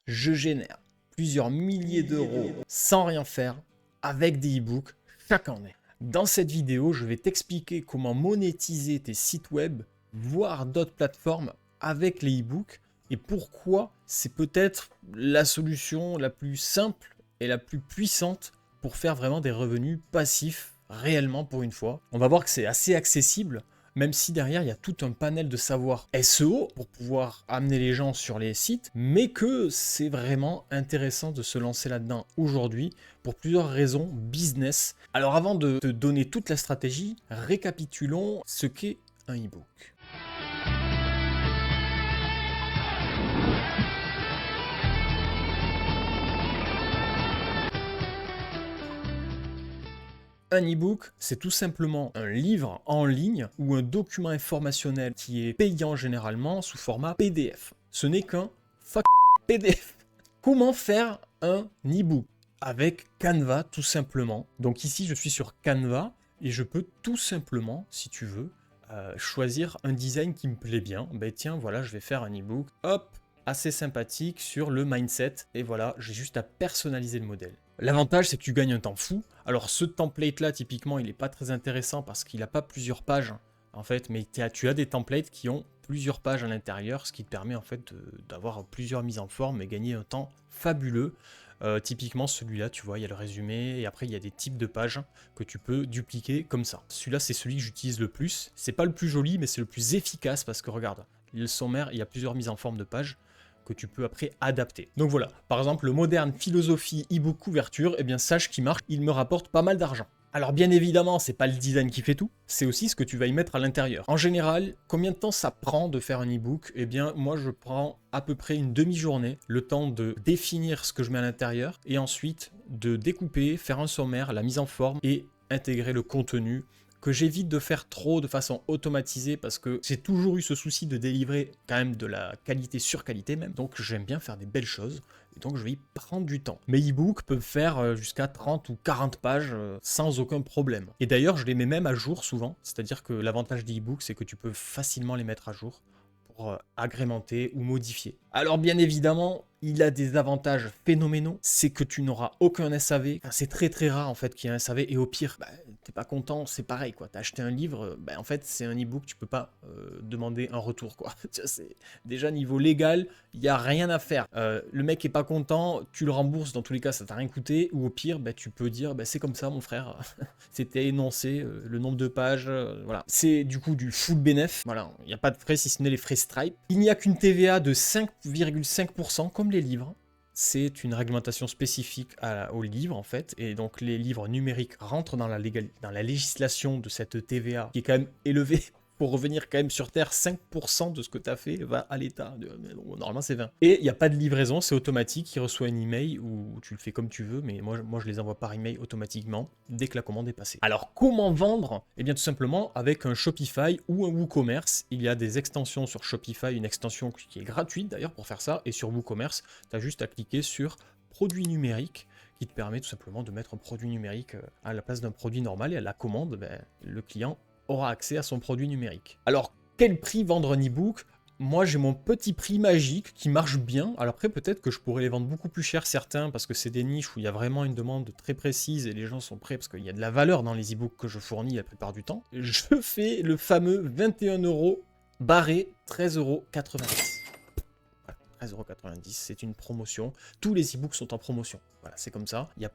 je génère plusieurs milliers d'euros sans rien faire avec des e-books chaque année. Dans cette vidéo, je vais t'expliquer comment monétiser tes sites web, voire d'autres plateformes avec les e-books et pourquoi c'est peut-être la solution la plus simple et la plus puissante pour faire vraiment des revenus passifs réellement pour une fois. On va voir que c'est assez accessible, même si derrière il y a tout un panel de savoir SEO pour pouvoir amener les gens sur les sites, mais que c'est vraiment intéressant de se lancer là-dedans aujourd'hui pour plusieurs raisons business. Alors avant de te donner toute la stratégie, récapitulons ce qu'est un e-book. Un e-book, c'est tout simplement un livre en ligne ou un document informationnel qui est payant généralement sous format PDF. Ce n'est qu'un PDF. Comment faire un e-book? Avec Canva tout simplement. Donc ici je suis sur Canva et je peux tout simplement, si tu veux, choisir un design qui me plaît bien. Ben tiens, voilà, je vais faire un e-book, hop, assez sympathique sur le mindset. Et voilà, j'ai juste à personnaliser le modèle. L'avantage, c'est que tu gagnes un temps fou. Alors ce template-là, typiquement, il n'est pas très intéressant parce qu'il n'a pas plusieurs pages, en fait, mais tu as des templates qui ont plusieurs pages à l'intérieur, ce qui te permet en fait d'avoir plusieurs mises en forme et gagner un temps fabuleux. Typiquement celui-là, tu vois, il y a le résumé et après il y a des types de pages que tu peux dupliquer comme ça. Celui-là, c'est celui que j'utilise le plus. C'est pas le plus joli, mais c'est le plus efficace parce que regarde, le sommaire, il y a plusieurs mises en forme de pages que tu peux après adapter. Donc voilà, par exemple, le moderne philosophie e-book couverture, eh bien sache qu'il marche, il me rapporte pas mal d'argent. Alors bien évidemment, c'est pas le design qui fait tout, c'est aussi ce que tu vas y mettre à l'intérieur. En général, combien de temps ça prend de faire un e-book? Eh bien, moi je prends à peu près une demi-journée, le temps de définir ce que je mets à l'intérieur, et ensuite de découper, faire un sommaire, la mise en forme, et intégrer le contenu que j'évite de faire trop de façon automatisée parce que j'ai toujours eu ce souci de délivrer quand même de la qualité sur qualité même, donc j'aime bien faire des belles choses, et donc je vais y prendre du temps. Mes e-books peuvent faire jusqu'à 30 ou 40 pages sans aucun problème. Et d'ailleurs, je les mets même à jour souvent, c'est-à-dire que l'avantage des e-books, c'est que tu peux facilement les mettre à jour pour agrémenter ou modifier. Alors bien évidemment, il a des avantages phénoménaux, c'est que tu n'auras aucun SAV, enfin, c'est très très rare en fait qu'il y ait un SAV, et au pire, t'es pas content, c'est pareil quoi, t'as acheté un livre, en fait c'est un e-book, tu peux pas demander un retour quoi. C'est déjà niveau légal, il n'y a rien à faire. Le mec est pas content, tu le rembourses, dans tous les cas ça t'a rien coûté, ou au pire, tu peux dire c'est comme ça mon frère, c'était énoncé, le nombre de pages, voilà. C'est du coup du full bénéf, voilà, il n'y a pas de frais si ce n'est les frais Stripe. Il n'y a qu'une TVA de 5,5% comme les livres. C'est une réglementation spécifique aux livres en fait, et donc les livres numériques rentrent dans la législation de cette TVA qui est quand même élevée. Pour revenir quand même sur Terre, 5% de ce que tu as fait va à l'État. Normalement, c'est 20. Et il n'y a pas de livraison, c'est automatique. Il reçoit un email ou tu le fais comme tu veux, mais moi je les envoie par email automatiquement dès que la commande est passée. Alors, comment vendre? Eh bien, tout simplement avec un Shopify ou un WooCommerce. Il y a des extensions sur Shopify, une extension qui est gratuite d'ailleurs pour faire ça. Et sur WooCommerce, tu as juste à cliquer sur produit numérique qui te permet tout simplement de mettre un produit numérique à la place d'un produit normal, et à la commande, le client aura accès à son produit numérique. Alors, quel prix vendre un e-book? Moi, j'ai mon petit prix magique qui marche bien. Alors après, peut-être que je pourrais les vendre beaucoup plus cher, certains, parce que c'est des niches où il y a vraiment une demande très précise et les gens sont prêts, parce qu'il y a de la valeur dans les e-books que je fournis la plupart du temps. Je fais le fameux 21 € barré 13,90 €. 13,90 €, c'est une promotion. Tous les e-books sont en promotion. Voilà, c'est comme ça. Il n'y a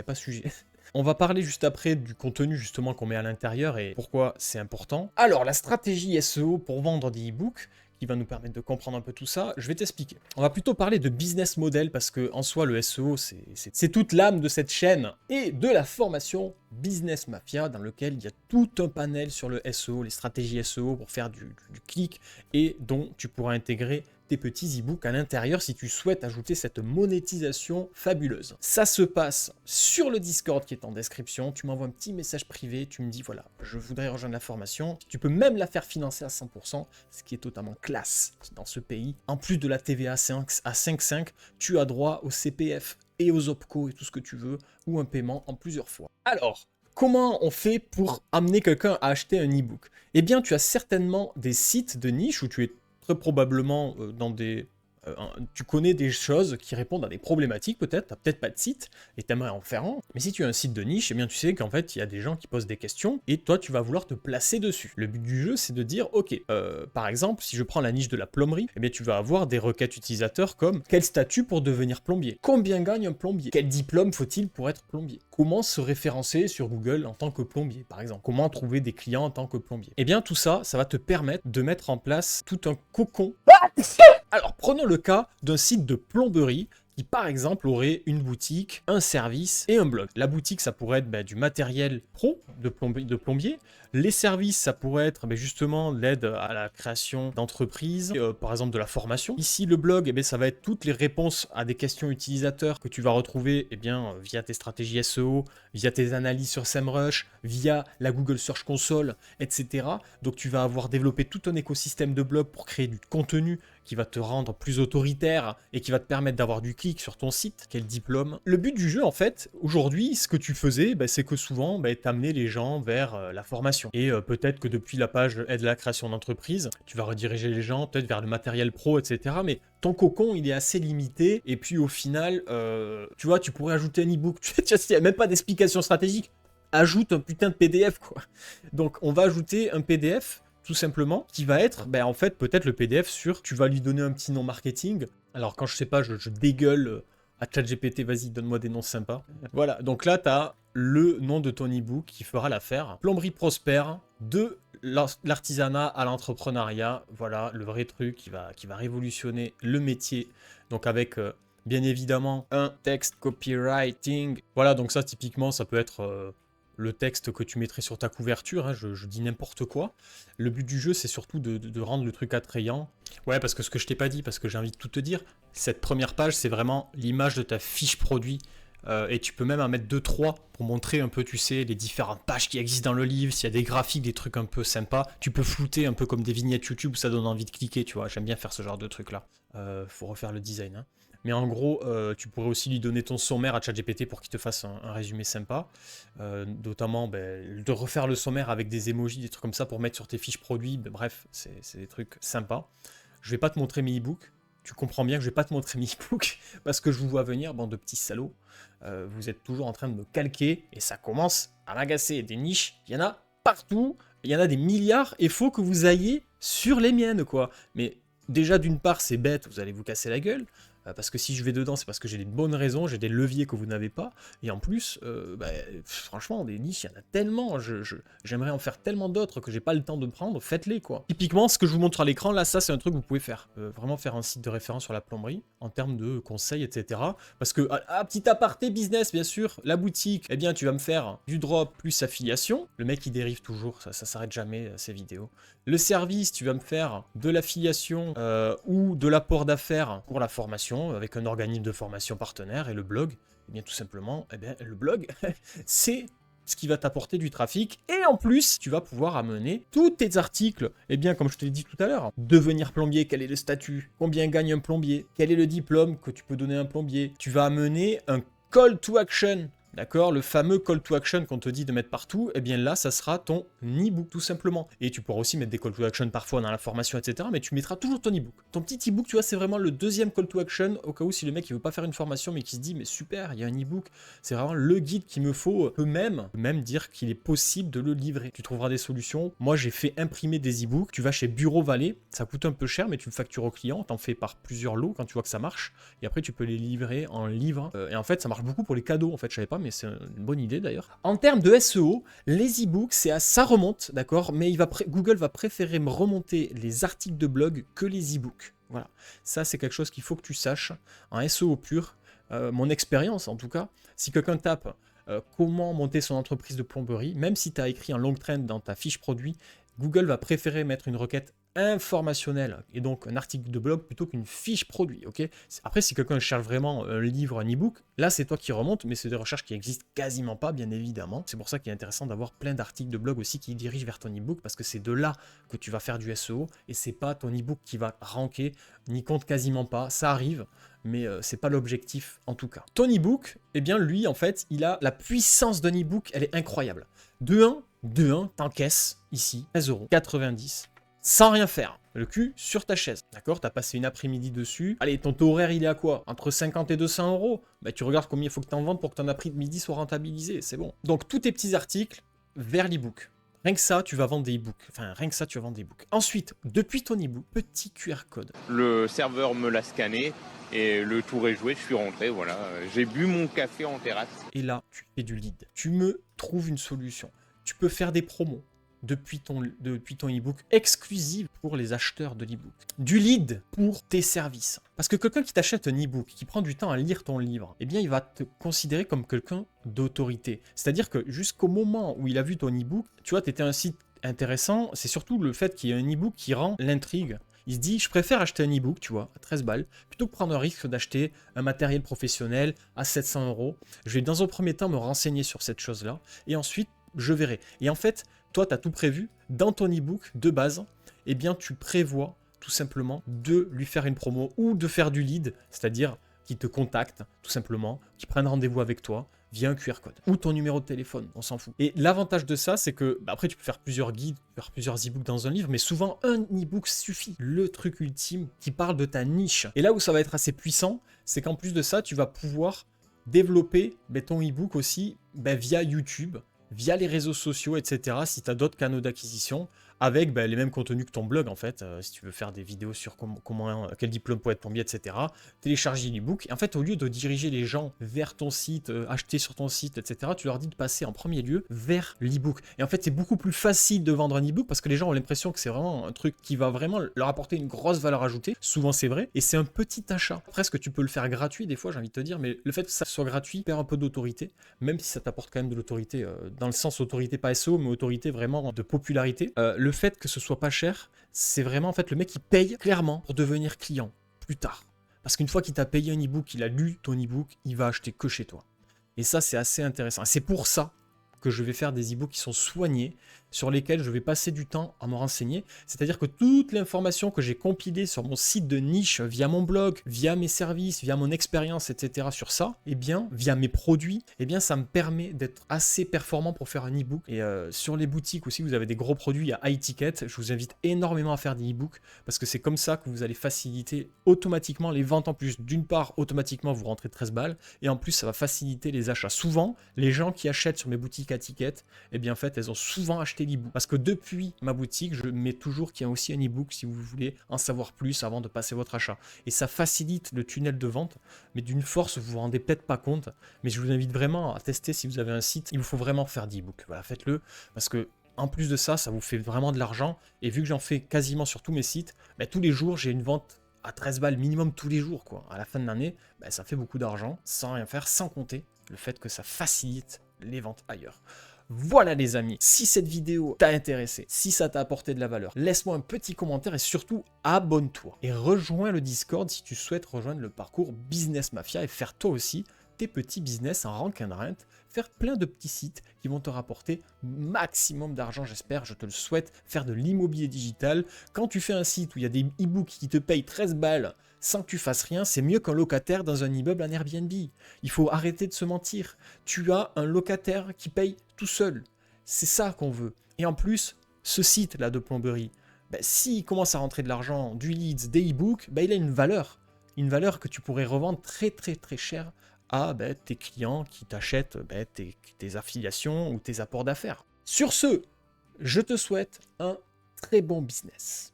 pas sujet. On va parler juste après du contenu justement qu'on met à l'intérieur et pourquoi c'est important. Alors, la stratégie SEO pour vendre des e-books, qui va nous permettre de comprendre un peu tout ça, je vais t'expliquer. On va plutôt parler de business model parce que en soi, le SEO, c'est toute l'âme de cette chaîne et de la formation Business Mafia, dans lequel il y a tout un panel sur le SEO, les stratégies SEO pour faire du clic, et dont tu pourras intégrer tes petits e-books à l'intérieur si tu souhaites ajouter cette monétisation fabuleuse. Ça se passe sur le Discord qui est en description. Tu m'envoies un petit message privé, tu me dis voilà, je voudrais rejoindre la formation. Tu peux même la faire financer à 100%, ce qui est totalement classe dans ce pays. En plus de la TVA à 5,5, tu as droit au CPF et aux OPCO et tout ce que tu veux, ou un paiement en plusieurs fois. Alors, comment on fait pour amener quelqu'un à acheter un e-book? Eh bien, tu as certainement des sites de niche où tu es très probablement dans des tu connais des choses qui répondent à des problématiques peut-être, t'as peut-être pas de site, et t'aimerais en faire un, mais si tu as un site de niche, eh bien tu sais qu'en fait, il y a des gens qui posent des questions, et toi, tu vas vouloir te placer dessus. Le but du jeu, c'est de dire, ok, par exemple, si je prends la niche de la plomberie, eh bien tu vas avoir des requêtes utilisateurs comme, quel statut pour devenir plombier? Combien gagne un plombier? Quel diplôme faut-il pour être plombier? Comment se référencer sur Google en tant que plombier, par exemple? Comment trouver des clients en tant que plombier? Eh bien tout ça, ça va te permettre de mettre en place tout un cocon. Alors prenons le cas d'un site de plomberie qui par exemple aurait une boutique, un service et un blog. La boutique, ça pourrait être du matériel pro de plombier. Les services, ça pourrait être justement l'aide à la création d'entreprises, par exemple de la formation. Ici, le blog, ça va être toutes les réponses à des questions utilisateurs que tu vas retrouver via tes stratégies SEO, via tes analyses sur SEMrush, via la Google Search Console, etc. Donc tu vas avoir développé tout un écosystème de blog pour créer du contenu qui va te rendre plus autoritaire et qui va te permettre d'avoir du clic sur ton site. Quel diplôme. Le but du jeu, en fait, aujourd'hui, ce que tu faisais, c'est que souvent, t'amenais les gens vers la formation. Et peut-être que depuis la page aide à la création d'entreprise, tu vas rediriger les gens peut-être vers le matériel pro, etc. Mais ton cocon, il est assez limité. Et puis au final, tu vois, tu pourrais ajouter un e-book. Tu vois, il n'y a même pas d'explication stratégique. Ajoute un putain de PDF, quoi. Donc, on va ajouter un PDF tout simplement, qui va être, en fait, peut-être le PDF sur, tu vas lui donner un petit nom marketing. Alors, quand je sais pas, je dégueule à ChatGPT, vas-y, donne-moi des noms sympas. Voilà, donc là, tu as le nom de ton e-book qui fera l'affaire. Plomberie prospère, de l'artisanat à l'entrepreneuriat. Voilà, le vrai truc qui va révolutionner le métier. Donc, avec... bien évidemment, un texte copywriting. Voilà, donc ça, typiquement, ça peut être le texte que tu mettrais sur ta couverture, hein, je dis n'importe quoi. Le but du jeu, c'est surtout de rendre le truc attrayant. Ouais, parce que ce que je t'ai pas dit, parce que j'ai envie de tout te dire, cette première page, c'est vraiment l'image de ta fiche produit. Et tu peux même en mettre 2-3 pour montrer un peu, tu sais, les différentes pages qui existent dans le livre, s'il y a des graphiques, des trucs un peu sympas. Tu peux flouter un peu comme des vignettes YouTube où ça donne envie de cliquer, tu vois. J'aime bien faire ce genre de truc-là. Faut refaire le design, hein. Mais en gros, tu pourrais aussi lui donner ton sommaire à ChatGPT pour qu'il te fasse un résumé sympa. Notamment, de refaire le sommaire avec des emojis, des trucs comme ça pour mettre sur tes fiches produits. Bref, c'est des trucs sympas. Je vais pas te montrer mes e-books. Tu comprends bien que je vais pas te montrer mes e-books parce que je vous vois venir, bande de petits salauds. Vous êtes toujours en train de me calquer et ça commence à m'agacer. Des niches, il y en a partout. Il y en a des milliards et il faut que vous ayez sur les miennes, quoi. Mais déjà, d'une part, c'est bête, vous allez vous casser la gueule. Parce que si je vais dedans, c'est parce que j'ai des bonnes raisons, j'ai des leviers que vous n'avez pas. Et en plus, franchement, des niches, il y en a tellement. J'aimerais en faire tellement d'autres que j'ai pas le temps de prendre. Faites-les, quoi. Typiquement, ce que je vous montre à l'écran, là, ça, c'est un truc que vous pouvez faire. Vraiment faire un site de référence sur la plomberie, en termes de conseils, etc. Parce que, petit aparté business, bien sûr, la boutique, eh bien, tu vas me faire du drop plus affiliation. Le mec, il dérive toujours, ça s'arrête jamais, ces vidéos. Le service, tu vas me faire de l'affiliation ou de l'apport d'affaires pour la formation, avec un organisme de formation partenaire. Et le blog, eh bien tout simplement, le blog, c'est ce qui va t'apporter du trafic. Et en plus, tu vas pouvoir amener tous tes articles. Eh bien, comme je te l'ai dit tout à l'heure, devenir plombier, quel est le statut? Combien gagne un plombier? Quel est le diplôme que tu peux donner à un plombier? Tu vas amener un call to action. D'accord, le fameux call to action qu'on te dit de mettre partout, eh bien là, ça sera ton e-book tout simplement. Et tu pourras aussi mettre des call to action parfois dans la formation, etc. Mais tu mettras toujours ton e-book. Ton petit e-book, tu vois, c'est vraiment le deuxième call to action au cas où si le mec il veut pas faire une formation mais qui se dit mais super, il y a un e-book, c'est vraiment le guide qu'il me faut. Peut même dire qu'il est possible de le livrer. Tu trouveras des solutions. Moi, j'ai fait imprimer des e-books. Tu vas chez Bureau Vallée, ça coûte un peu cher, mais tu le factures au client. T'en fais par plusieurs lots quand tu vois que ça marche. Et après, tu peux les livrer en livre. Et en fait, ça marche beaucoup pour les cadeaux. En fait, je savais pas, mais c'est une bonne idée d'ailleurs. En termes de SEO, les e-books, ça remonte, d'accord, mais Google va préférer me remonter les articles de blog que les e-books. Voilà, ça c'est quelque chose qu'il faut que tu saches. En SEO pur, mon expérience en tout cas, si quelqu'un tape comment monter son entreprise de plomberie, même si tu as écrit un long trend dans ta fiche produit, Google va préférer mettre une requête informationnel et donc un article de blog plutôt qu'une fiche produit, ok. Après, si quelqu'un cherche vraiment un livre, un e-book, là c'est toi qui remonte, mais c'est des recherches qui existent quasiment pas, bien évidemment. C'est pour ça qu'il est intéressant d'avoir plein d'articles de blog aussi qui dirigent vers ton e-book, parce que c'est de là que tu vas faire du SEO, et c'est pas ton e-book qui va ranker, n'y compte quasiment pas, ça arrive, mais c'est pas l'objectif en tout cas. Ton e-book, eh bien lui en fait, il a la puissance d'un e-book, elle est incroyable. De 1, t'encaisses ici 13,90 € sans rien faire. le cul sur ta chaise, d'accord? T'as passé une après-midi dessus. Allez, ton taux horaire, il est à quoi? Entre 50 et 200 euros. Bah, tu regardes combien il faut que tu en vendes pour que ton après-midi soit rentabilisé, c'est bon. Donc, tous tes petits articles vers l'e-book. Rien que ça, tu vas vendre des e-books. Enfin, rien que ça, tu vas vendre des e-books. Ensuite, depuis ton e-book, petit QR code. Le serveur me l'a scanné et le tour est joué, je suis rentré, voilà. J'ai bu mon café en terrasse. Et là, tu fais du lead. Tu me trouves une solution. Tu peux faire des promos depuis ton e-book exclusive pour les acheteurs de l'e-book. Du lead pour tes services. Parce que quelqu'un qui t'achète un e-book, qui prend du temps à lire ton livre, eh bien, il va te considérer comme quelqu'un d'autorité. C'est-à-dire que jusqu'au moment où il a vu ton e-book, tu vois, tu étais un site intéressant, c'est surtout le fait qu'il y ait un e-book qui rend l'intrigue. Il se dit, je préfère acheter un e-book, tu vois, à 13 balles, plutôt que prendre un risque d'acheter un matériel professionnel à 700 euros. Je vais dans un premier temps me renseigner sur cette chose-là, et ensuite, je verrai. Et en fait, toi, tu as tout prévu. Dans ton e-book, de base, eh bien, tu prévois tout simplement de lui faire une promo ou de faire du lead, c'est-à-dire qu'il te contacte, tout simplement, qu'il prenne rendez-vous avec toi via un QR code ou ton numéro de téléphone, on s'en fout. Et l'avantage de ça, c'est que, après, tu peux faire plusieurs guides, faire plusieurs e-books dans un livre, mais souvent, un e-book suffit. Le truc ultime qui parle de ta niche. Et là où ça va être assez puissant, c'est qu'en plus de ça, tu vas pouvoir développer ton e-book aussi via YouTube, via les réseaux sociaux, etc. Si tu as d'autres canaux d'acquisition, avec les mêmes contenus que ton blog, en fait. Si tu veux faire des vidéos sur quel diplôme pour être plombier, etc. Télécharger l'e-book. Et en fait, au lieu de diriger les gens vers ton site, acheter sur ton site, etc., tu leur dis de passer en premier lieu vers l'e-book. Et en fait, c'est beaucoup plus facile de vendre un e-book parce que les gens ont l'impression que c'est vraiment un truc qui va vraiment leur apporter une grosse valeur ajoutée. Souvent, c'est vrai. Et c'est un petit achat. Presque, tu peux le faire gratuit des fois, j'ai envie de te dire. Mais le fait que ça soit gratuit perd un peu d'autorité, même si ça t'apporte quand même de l'autorité, dans le sens autorité pas SEO, mais autorité vraiment de popularité. Le fait que ce soit pas cher, c'est vraiment en fait le mec qui paye clairement pour devenir client plus tard. Parce qu'une fois qu'il t'a payé un e-book, il a lu ton e-book, il va acheter que chez toi. Et ça, c'est assez intéressant. Et c'est pour ça que je vais faire des e-books qui sont soignés, sur lesquels je vais passer du temps à me renseigner. C'est-à-dire que toute l'information que j'ai compilée sur mon site de niche, via mon blog, via mes services, via mon expérience, etc. sur ça, eh bien, via mes produits, eh bien, ça me permet d'être assez performant pour faire un e-book. Et sur les boutiques aussi, vous avez des gros produits à high ticket. Je vous invite énormément à faire des e-books parce que c'est comme ça que vous allez faciliter automatiquement les ventes en plus. D'une part, automatiquement, vous rentrez 13 balles et en plus, ça va faciliter les achats. Souvent, les gens qui achètent sur mes boutiques à ticket, eh bien, en fait, elles ont souvent acheté l'e-book. Parce que depuis ma boutique, je mets toujours qu'il y a aussi un e-book si vous voulez en savoir plus avant de passer votre achat. Et ça facilite le tunnel de vente, mais d'une force, vous vous rendez peut-être pas compte. Mais je vous invite vraiment à tester si vous avez un site. Il vous faut vraiment faire d'e-book. Voilà, faites-le parce que en plus de ça, ça vous fait vraiment de l'argent. Et vu que j'en fais quasiment sur tous mes sites, tous les jours, j'ai une vente à 13 balles minimum tous les jours, quoi. À la fin de l'année, ça fait beaucoup d'argent sans rien faire, sans compter le fait que ça facilite les ventes ailleurs. Voilà les amis, si cette vidéo t'a intéressé, si ça t'a apporté de la valeur, laisse-moi un petit commentaire et surtout abonne-toi. Et rejoins le Discord si tu souhaites rejoindre le parcours Business Mafia et faire toi aussi tes petits business en rank and rent, faire plein de petits sites qui vont te rapporter maximum d'argent, j'espère, je te le souhaite, faire de l'immobilier digital. Quand tu fais un site où il y a des e-books qui te payent 13 balles sans que tu fasses rien, c'est mieux qu'un locataire dans un immeuble en Airbnb. Il faut arrêter de se mentir. Tu as un locataire qui paye tout seul. C'est ça qu'on veut. Et en plus, ce site-là de plomberie, s'il commence à rentrer de l'argent, du leads, des e-books, il a une valeur. Une valeur que tu pourrais revendre très très très cher à tes clients qui t'achètent tes affiliations ou tes apports d'affaires. Sur ce, je te souhaite un très bon business.